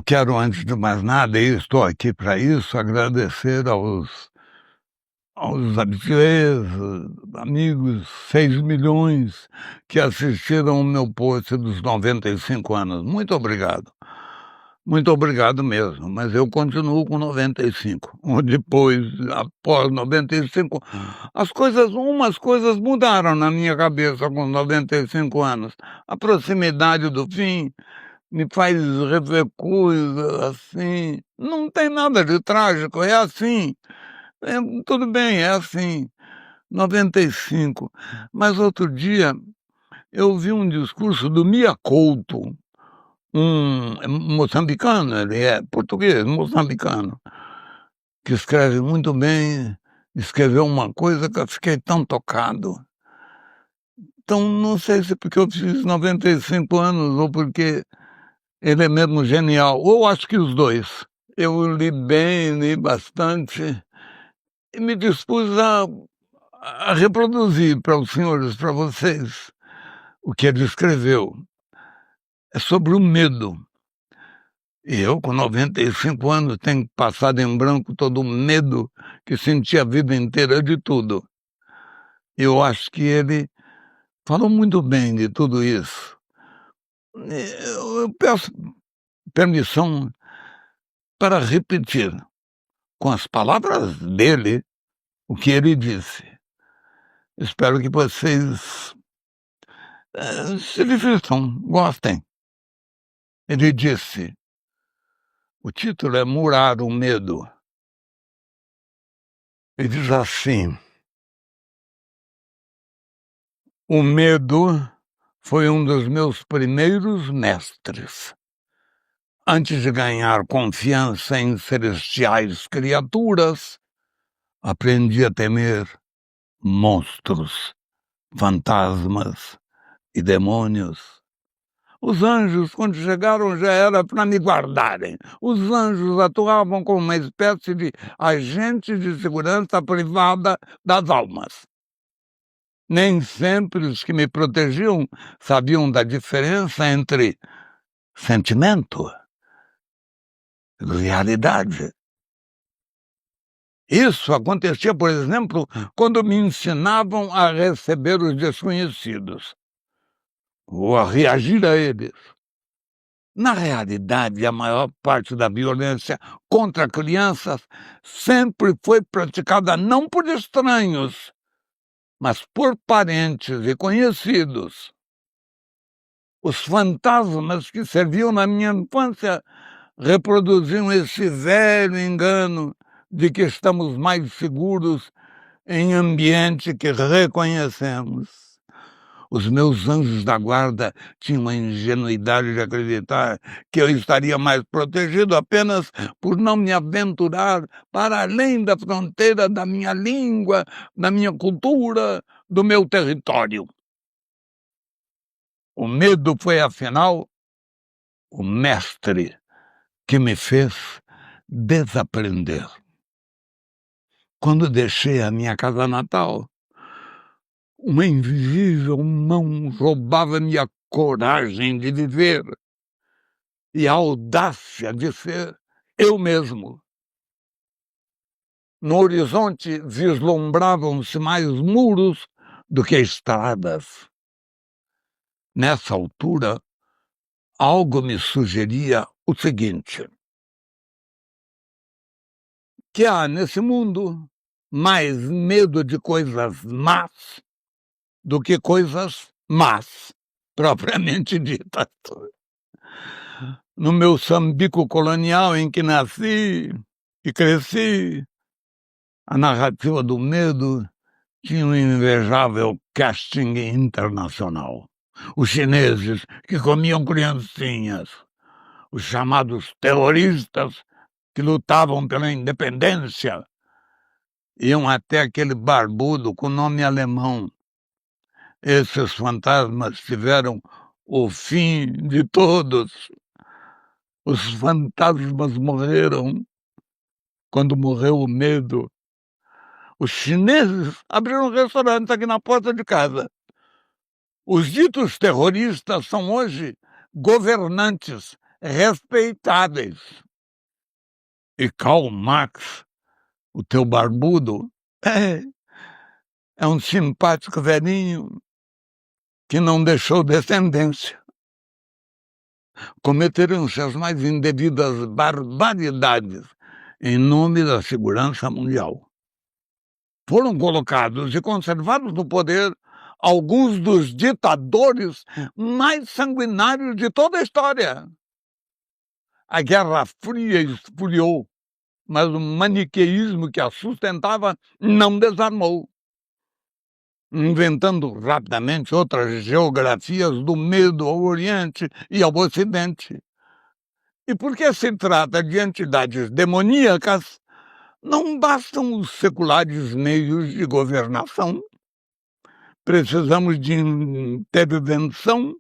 quero, antes de mais nada, e estou aqui para isso, agradecer aos habituês, amigos, 6 milhões que assistiram o meu post dos 95 anos. Muito obrigado. Muito obrigado mesmo, mas eu continuo com 95. Depois, após 95, umas coisas mudaram na minha cabeça com 95 anos. A proximidade do fim me faz rever coisas assim. Não tem nada de trágico, é assim. Tudo bem, é assim. 95. Mas outro dia eu vi um discurso do Mia Couto, um moçambicano, ele é português, moçambicano, que escreve muito bem, escreveu uma coisa que eu fiquei tão tocado. Então, não sei se porque eu fiz 95 anos ou porque ele é mesmo genial, ou acho que os dois. Eu li bem, li bastante, e me dispus a reproduzir para os senhores, para vocês, o que ele escreveu. É sobre o medo. E eu, com 95 anos, tenho passado em branco todo o medo que senti a vida inteira de tudo. Eu acho que ele falou muito bem de tudo isso. Eu peço permissão para repetir, com as palavras dele, o que ele disse. Espero que vocês se divirtam, gostem. Ele disse, o título é Murar o Medo. Ele diz assim, o medo foi um dos meus primeiros mestres. Antes de ganhar confiança em celestiais criaturas, aprendi a temer monstros, fantasmas e demônios. Os anjos, quando chegaram, já era para me guardarem. Os anjos atuavam como uma espécie de agente de segurança privada das almas. Nem sempre os que me protegiam sabiam da diferença entre sentimento e realidade. Isso acontecia, por exemplo, quando me ensinavam a receber os desconhecidos ou a reagir a eles. Na realidade, a maior parte da violência contra crianças sempre foi praticada não por estranhos, mas por parentes e conhecidos. Os fantasmas que serviam na minha infância reproduziam esse velho engano de que estamos mais seguros em ambiente que reconhecemos. Os meus anjos da guarda tinham a ingenuidade de acreditar que eu estaria mais protegido apenas por não me aventurar para além da fronteira da minha língua, da minha cultura, do meu território. O medo foi, afinal, o mestre que me fez desaprender. Quando deixei a minha casa natal, uma invisível mão roubava-me a coragem de viver e a audácia de ser eu mesmo. No horizonte vislumbravam-se mais muros do que estradas. Nessa altura, algo me sugeria o seguinte: que há nesse mundo mais medo de coisas más do que coisas más, propriamente ditas. No meu sambico colonial em que nasci e cresci, a narrativa do medo tinha um invejável casting internacional. Os chineses que comiam criancinhas, os chamados terroristas que lutavam pela independência, iam até aquele barbudo com nome alemão. Esses fantasmas tiveram o fim de todos. Os fantasmas morreram quando morreu o medo. Os chineses abriram restaurantes aqui na porta de casa. Os ditos terroristas são hoje governantes respeitáveis. E Karl Marx, o teu barbudo, é um simpático velhinho que não deixou descendência. Cometeram-se as mais indevidas barbaridades em nome da segurança mundial. Foram colocados e conservados no poder alguns dos ditadores mais sanguinários de toda a história. A Guerra Fria esfriou, mas o maniqueísmo que a sustentava não desarmou, inventando rapidamente outras geografias do medo ao Oriente e ao Ocidente. E porque se trata de entidades demoníacas, não bastam os seculares meios de governação. Precisamos de intervenção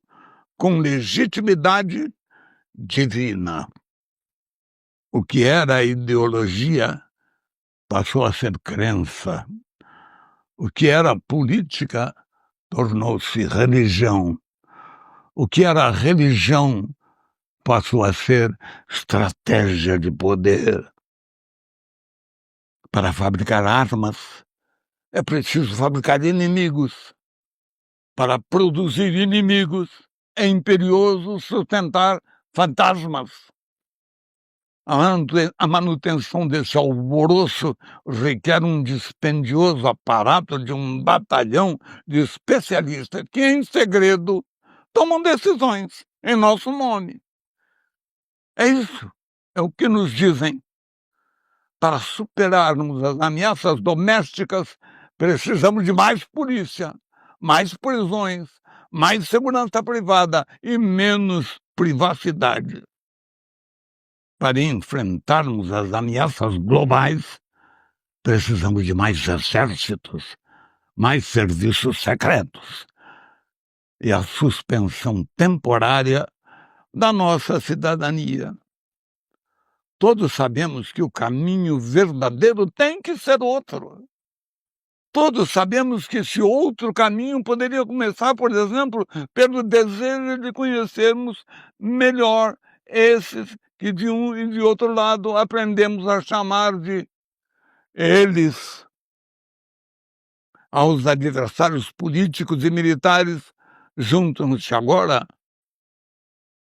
com legitimidade divina. O que era ideologia passou a ser crença. O que era política tornou-se religião. O que era religião passou a ser estratégia de poder. Para fabricar armas, é preciso fabricar inimigos. Para produzir inimigos, é imperioso sustentar fantasmas. A manutenção desse alvoroço requer um dispendioso aparato de um batalhão de especialistas que, em segredo, tomam decisões em nosso nome. É isso, é o que nos dizem. Para superarmos as ameaças domésticas, precisamos de mais polícia, mais prisões, mais segurança privada e menos privacidade. Para enfrentarmos as ameaças globais, precisamos de mais exércitos, mais serviços secretos e a suspensão temporária da nossa cidadania. Todos sabemos que o caminho verdadeiro tem que ser outro. Todos sabemos que esse outro caminho poderia começar, por exemplo, pelo desejo de conhecermos melhor esses que de um e de outro lado aprendemos a chamar de eles. Aos adversários políticos e militares juntam-se agora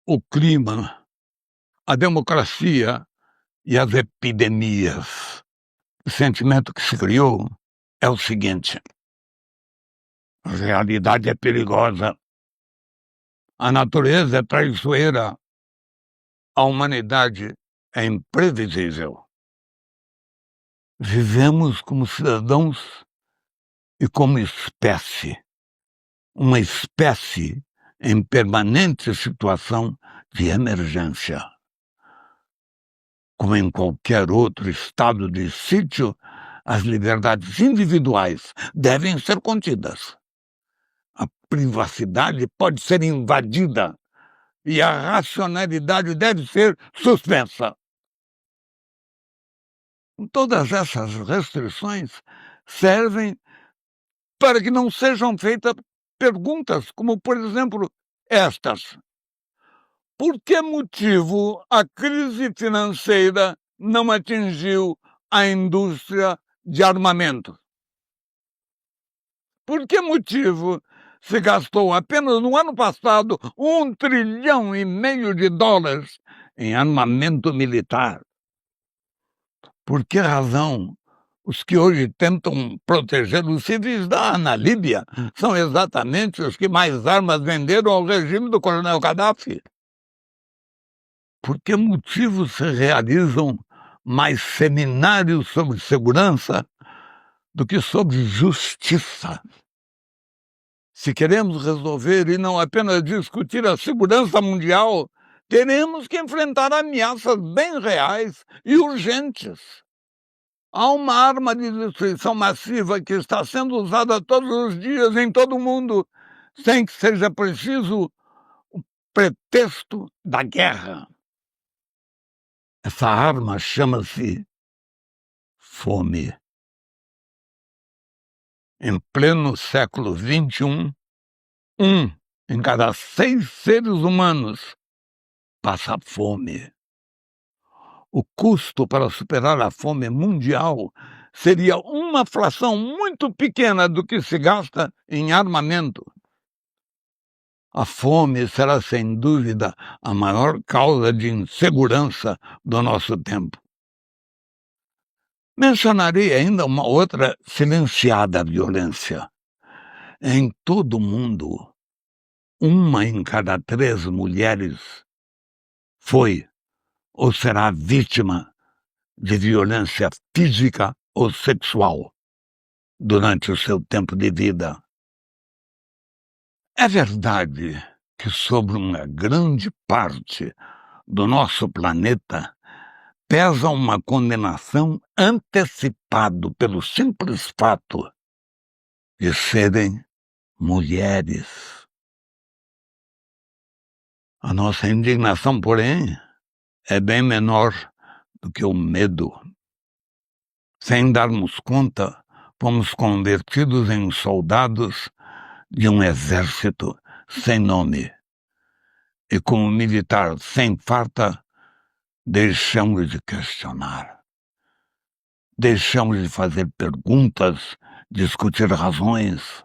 o clima, a democracia e as epidemias. O sentimento que se criou é o seguinte: a realidade é perigosa, a natureza é traiçoeira, a humanidade é imprevisível. Vivemos como cidadãos e como espécie, uma espécie em permanente situação de emergência. Como em qualquer outro estado de sítio, as liberdades individuais devem ser contidas. A privacidade pode ser invadida e a racionalidade deve ser suspensa. Todas essas restrições servem para que não sejam feitas perguntas como, por exemplo, estas: por que motivo a crise financeira não atingiu a indústria de armamento? Por que motivo se gastou apenas no ano passado $1,5 trilhão em armamento militar? Por que razão os que hoje tentam proteger os civis na Líbia são exatamente os que mais armas venderam ao regime do coronel Gaddafi? Por que motivo se realizam mais seminários sobre segurança do que sobre justiça? Se queremos resolver e não apenas discutir a segurança mundial, teremos que enfrentar ameaças bem reais e urgentes. Há uma arma de destruição massiva que está sendo usada todos os dias em todo o mundo, sem que seja preciso o pretexto da guerra. Essa arma chama-se fome. Em pleno século XXI, 1 em cada 6 seres humanos passa fome. O custo para superar a fome mundial seria uma fração muito pequena do que se gasta em armamento. A fome será, sem dúvida, a maior causa de insegurança do nosso tempo. Mencionarei ainda uma outra silenciada violência. Em todo o mundo, 1 em cada 3 mulheres foi ou será vítima de violência física ou sexual durante o seu tempo de vida. É verdade que sobre uma grande parte do nosso planeta pesa uma condenação antecipada pelo simples fato de serem mulheres. A nossa indignação, porém, é bem menor do que o medo. Sem darmos conta, fomos convertidos em soldados de um exército sem nome. E como militar sem farta, deixamos de questionar. Deixamos de fazer perguntas, discutir razões.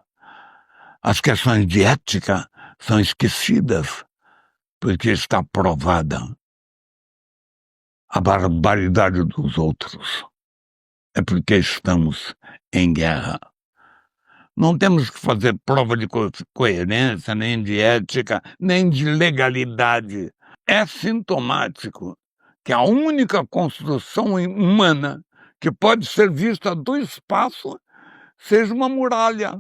As questões de ética são esquecidas, porque está provada a barbaridade dos outros. É porque estamos em guerra. Não temos que fazer prova de coerência, nem de ética, nem de legalidade. É sintomático que a única construção humana que pode ser vista do espaço seja uma muralha.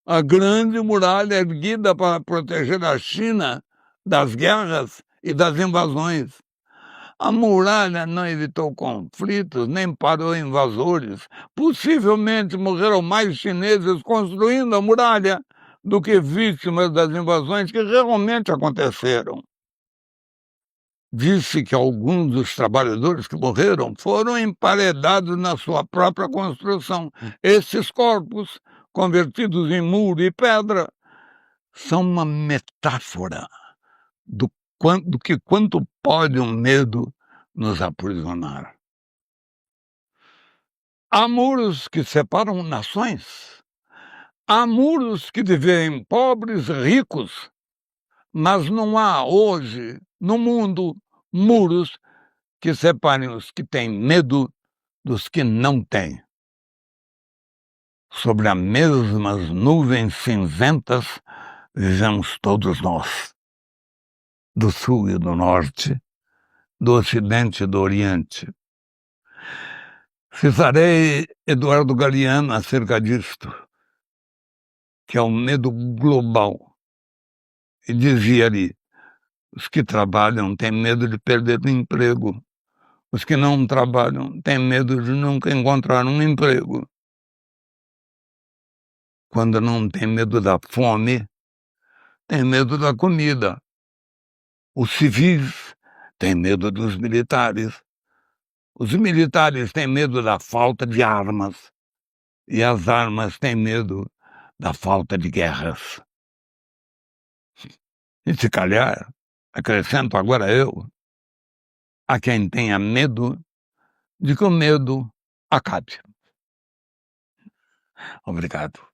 A grande muralha erguida para proteger a China das guerras e das invasões. A muralha não evitou conflitos, nem parou invasores. Possivelmente morreram mais chineses construindo a muralha do que vítimas das invasões que realmente aconteceram. Disse que alguns dos trabalhadores que morreram foram emparedados na sua própria construção. Esses corpos, convertidos em muro e pedra, são uma metáfora do que quanto pode um medo nos aprisionar. Há muros que separam nações. Há muros que dividem pobres e ricos. Mas não há hoje, no mundo, muros que separem os que têm medo dos que não têm. Sobre as mesmas nuvens cinzentas vivemos todos nós, do sul e do norte, do ocidente e do oriente. Citarei Eduardo Galeano acerca disto, que é o medo global. E dizia ali, os que trabalham têm medo de perder o emprego. Os que não trabalham têm medo de nunca encontrar um emprego. Quando não tem medo da fome, tem medo da comida. Os civis têm medo dos militares. Os militares têm medo da falta de armas. E as armas têm medo da falta de guerras. E se calhar, acrescento agora eu, a quem tenha medo de que o medo acabe. Obrigado.